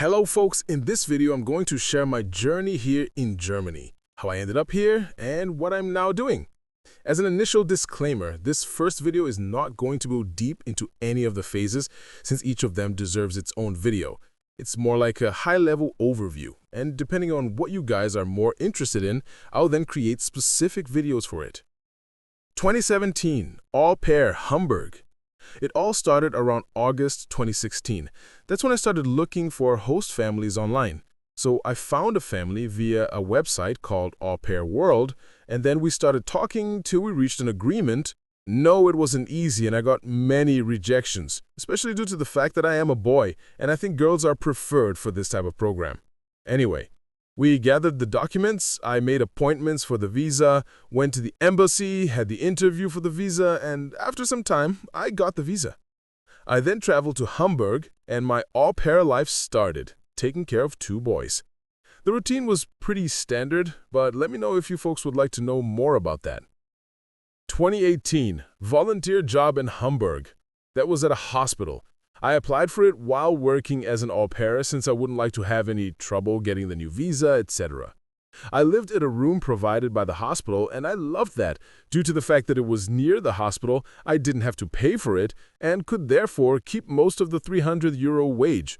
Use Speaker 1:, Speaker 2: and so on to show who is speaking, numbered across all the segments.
Speaker 1: Hello folks, in this video I'm going to share my journey here in Germany, how I ended up here, and what I'm now doing. As an initial disclaimer, this first video is not going to go deep into any of the phases since each of them deserves its own video. It's more like a high-level overview, and depending on what you guys are more interested in, I'll then create specific videos for it. 2017, AuPair, Hamburg. It all started around August 2016. That's when I started looking for host families online. So I found a family via a website called AuPair World, and then we started talking till we reached an agreement. No, it wasn't easy, and I got many rejections, especially due to the fact that I am a boy, and I think girls are preferred for this type of program. Anyway, we gathered the documents, I made appointments for the visa, went to the embassy, had the interview for the visa, and after some time, I got the visa. I then traveled to Hamburg, and my au-pair life started, taking care of 2 boys. The routine was pretty standard, but let me know if you folks would like to know more about that. 2018, volunteer job in Hamburg. That was at a hospital. I applied for it while working as an au pair since I wouldn't like to have any trouble getting the new visa, etc. I lived in a room provided by the hospital, and I loved that. Due to the fact that it was near the hospital, I didn't have to pay for it and could therefore keep most of the €300 wage.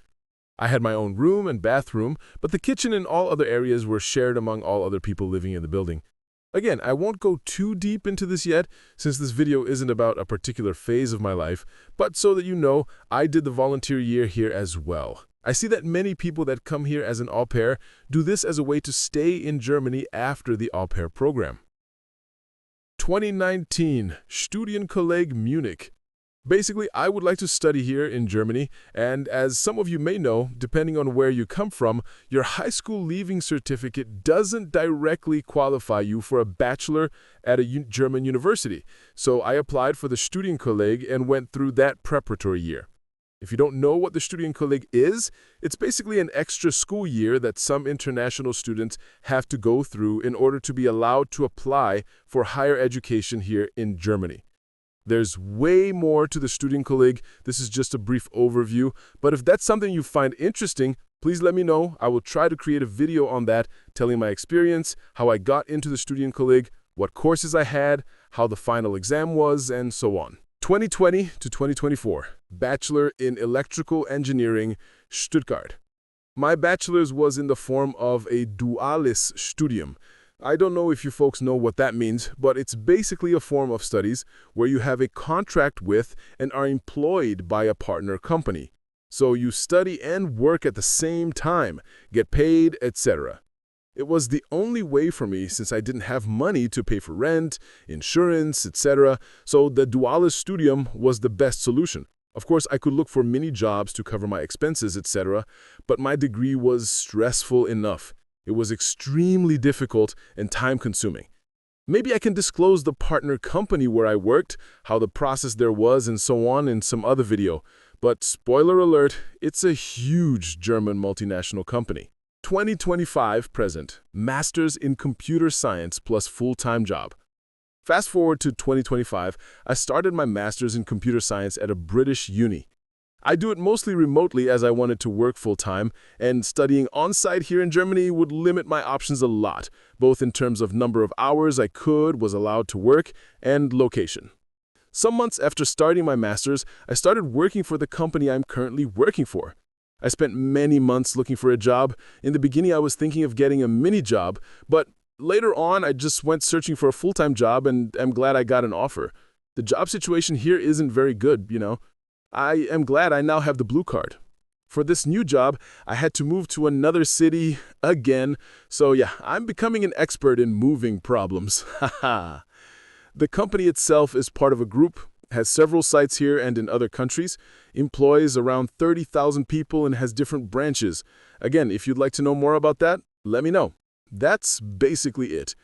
Speaker 1: I had my own room and bathroom, but the kitchen and all other areas were shared among all other people living in the building. Again, I won't go too deep into this yet, since this video isn't about a particular phase of my life, but so that you know, I did the volunteer year here as well. I see that many people that come here as an au pair do this as a way to stay in Germany after the au pair program. 2019, Studienkolleg, Munich. Basically, I would like to study here in Germany, and as some of you may know, depending on where you come from, your high school leaving certificate doesn't directly qualify you for a bachelor at a German university. So I applied for the Studienkolleg and went through that preparatory year. If you don't know what the Studienkolleg is, it's basically an extra school year that some international students have to go through in order to be allowed to apply for higher education here in Germany. There's way more to the Studienkolleg. This is just a brief overview, but if that's something you find interesting, please let me know. I will try to create a video on that, telling my experience, how I got into the Studienkolleg, what courses I had, how the final exam was, and so on. 2020 to 2024, Bachelor in Electrical Engineering, Stuttgart. My bachelor's was in the form of a dualis Studium. I don't know if you folks know what that means, but it's basically a form of studies where you have a contract with and are employed by a partner company. So you study and work at the same time, get paid, etc. It was the only way for me since I didn't have money to pay for rent, insurance, etc. So the dualis Studium was the best solution. Of course, I could look for mini jobs to cover my expenses, etc., but my degree was stressful enough. It was extremely difficult and time-consuming. Maybe I can disclose the partner company where I worked, how the process there was, and so on in some other video. But spoiler alert, it's a huge German multinational company. 2025 present, Masters in Computer Science plus full-time job. Fast forward to 2025, I started my Masters in Computer Science at a British uni. I do it mostly remotely as I wanted to work full-time, and studying on-site here in Germany would limit my options a lot, both in terms of number of hours I was allowed to work, and location. Some months after starting my master's, I started working for the company I'm currently working for. I spent many months looking for a job. In the beginning, I was thinking of getting a mini job, but later on, I just went searching for a full-time job, and I'm glad I got an offer. The job situation here isn't very good, you know. I am glad I now have the blue card. For this new job, I had to move to another city again, so yeah, I'm becoming an expert in moving problems. Haha. The company itself is part of a group, has several sites here and in other countries, employs around 30,000 people and has different branches. Again, if you'd like to know more about that, let me know. That's basically it.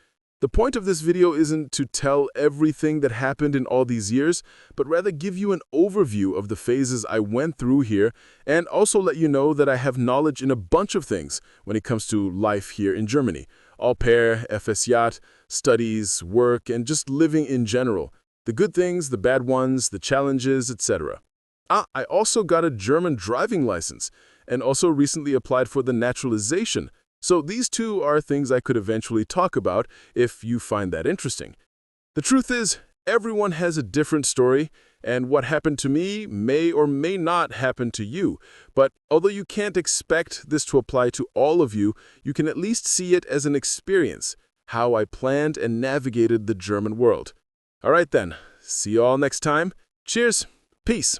Speaker 1: The point of this video isn't to tell everything that happened in all these years, but rather give you an overview of the phases I went through here and also let you know that I have knowledge in a bunch of things when it comes to life here in Germany. AuPair, FSJ, studies, work, and just living in general. The good things, the bad ones, the challenges, etc. I also got a German driving license. and also recently applied for the naturalization. So these two are things I could eventually talk about if you find that interesting. The truth is, everyone has a different story, and what happened to me may or may not happen to you. But although you can't expect this to apply to all of you, you can at least see it as an experience, how I planned and navigated the German world. All right then, see you all next time. Cheers, peace.